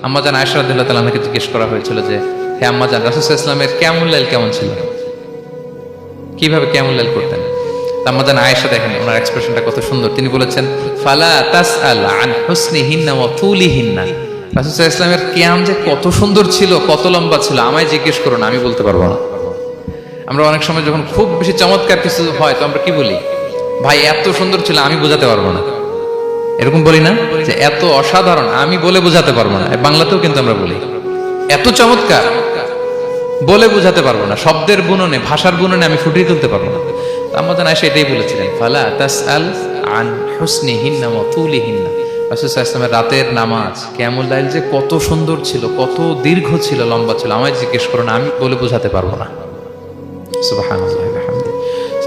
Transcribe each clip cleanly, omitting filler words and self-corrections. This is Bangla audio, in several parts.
আম্মা জান আয়েশা রাদিয়াল্লাহু তাআলা আনহাকে জিজ্ঞেস করা হয়েছিল যে হে আম্মা জান, রাসূল সাল্লাল্লাহু আলাইহি ওয়াসাল্লামের কিয়ামুল লাইল কেমন ছিল, কিভাবে কিয়ামুল লাইল করতেন? আম্মা জান আয়েশা, দেখেন ওনার এক্সপ্রেশনটা কত সুন্দর। তিনি বলেছেন ফালা তাসআল আন হুসনিহিন্না ওয়া তুলিহিন্না। রাসূল সাল্লাল্লাহু আলাইহি ওয়াসাল্লামের কিয়াম যে কত সুন্দর ছিল, কত লম্বা ছিল, আমায় জিজ্ঞেস করো না, আমি বলতে পারবো না। আমরা অনেক সময় যখন খুব বেশি চমৎকার কিছু হয় তো আমরা কি বলি, ভাই এত সুন্দর ছিল, আমি বোঝাতে পারবো না। এরকম বলি না যে এত অসাধারণ, আমি বলে বোঝাতে পারবো না। বাংলাতেও কিন্তু আমরা বলি এত চমৎকার, বলে বোঝাতে পারবো না, শব্দের বুননে, ভাষার বুননে আমি ফুটিয়ে তুলতে পারবো না। আমাদের আয়েশা এটাই বলেছিলেন, ফালা তাসআল আন হুসনিহিন্না ওয়া তুলিহিন্না। রাসূল সাল্লাল্লাহু আলাইহি ওয়াসাল্লামের রাতের নামাজ কিয়ামুল লাইল যে কত সুন্দর ছিল, কত দীর্ঘ ছিল, লম্বা ছিল, আমায় জিজ্ঞেস করো না, আমি বলে বোঝাতে পারবো না। সুবহানাল্লাহি ওয়া বিহামদিহি।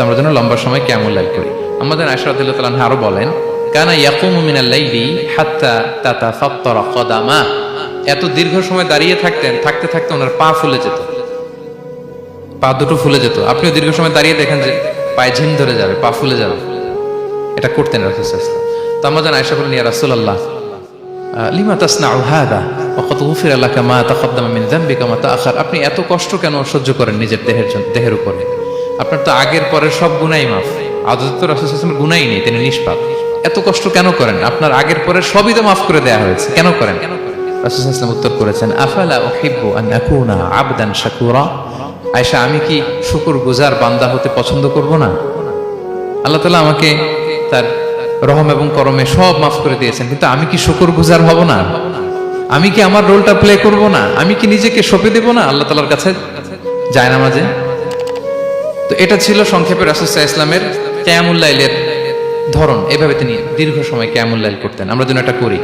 আমরা যেন লম্বা সময় কিয়ামুল লাইল করি। আমাদের আয়েশা রাদিয়াল্লাহু তাআলা আনহা আরো বলেন, কানা ইয়াকুমু মিনাল লাইলি হাত্তা তাতাফাত্তারা কদামা। এত দীর্ঘ সময় দাঁড়িয়ে থাকতেন, থাকতে থাকতে ওনার পা ফুলে যেত, পা দুটো ফুলে যেত। আপনিও দীর্ঘ সময় দাঁড়িয়ে দেখেন যে পায়ে ঝিম ধরে যাবে, পা ফুলে যাবে, এটা করতেন রাসূল সাল্লাল্লাহু আলাইহি ওয়াসাল্লাম। তো আম্মা জান আয়েশা বলেন, ইয়া রাসূলুল্লাহ লিমা তাসনাউ হাদা ওয়া কদ গুফিরা লাকা মা তাকদ্দামা মিন যামবিকা ওয়া মা তাআখার। আপনি এত কষ্ট কেন সহ্য করেন নিজের দেহের উপরে? আপনার তো আগের পরের সব গুনাহ মাফ। আদতে তো রাসূল সাল্লাল্লাহু আলাইহি ওয়াসাল্লামের গুনাহই নেই, তিনি নিষ্পাপ। এত কষ্ট কেন করেন? আপনার আগের পরের সবই তো মাফ করে দেয়া হয়েছে, কেন করেন? রাসূল সাল্লাল্লাহু আলাইহি ওয়াসাল্লাম উত্তর করেছেন, আফালা উহিব্বু আন আকুনা আবদান শাকুরা। আয়েশা, আমি কি শুকরগুজার বান্দা হতে পছন্দ করব না? আল্লাহ তাআলা আমাকে তার রহম এবং করমে সব মাফ করে দিয়েছেন, কিন্তু আমি কি শুকরগুজার হব না? আমি কি আমার রোলটা প্লে করব না? আমি কি নিজেকে সঁপে দেব না আল্লাহ তাআলার কাছে জায়নামাজে? তো এটা ছিল সংক্ষেপে রাসূল সাল্লাল্লাহু আলাইহি ওয়াসাল্লামের কিয়ামুল লাইলের ধরন। এভাবে তিনি দীর্ঘ সময় কিয়ামুল লাইল করতেন। আমরা যেন এটা করি।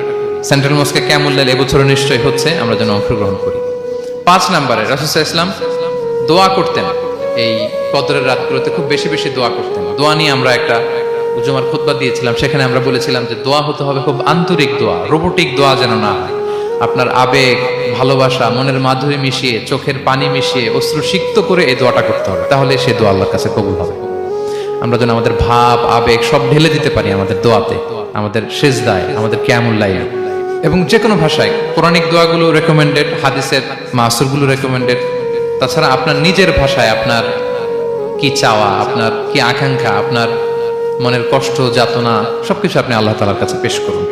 সেন্ট্রাল মস্কে কিয়ামুল লাইল এবছর নিশ্চয়ই হচ্ছে, আমরা যেন অংশগ্রহণ করি। 5 নম্বরে রাসূল সাল্লাল্লাহু আলাইহি ওয়াসাল্লাম দোয়া করতেন। এই কদরের রাতগুলোতে খুব বেশি বেশি দোয়া করতেন। দোয়া নিয়ে আমরা একটা জুমার খুতবা দিয়েছিলাম, সেখানে আমরা বলেছিলাম যে দোয়া হতে হবে খুব আন্তরিক দোয়া, রোবোটিক দোয়া যেন না হয়। আপনার আবেগ, ভালোবাসা, মনের মাধুরী মিশিয়ে, চোখের পানি মিশিয়ে, অশ্রু সিক্ত করে এই দোয়াটা করতে হবে, তাহলে সে দোয়া আল্লাহর কাছে কবুল হবে। আমরা যেন আমাদের ভাব, আবেগ সব ঢেলে দিতে পারি আমাদের দোয়াতে, আমাদের সেজদায়, আমাদের কিয়ামুল লাইলে। এবং যে কোনো ভাষায় কোরআনিক দোয়াগুলো রেকমেন্ডেড, হাদিসের মাসুরগুলো রেকমেন্ডেড। তাছাড়া আপনার নিজের ভাষায় আপনার কি চাওয়া, আপনার কি আকাঙ্ক্ষা, আপনার মনের কষ্ট, যাতনা সবকিছু আপনি আল্লাহ তাআলার কাছে পেশ করুন।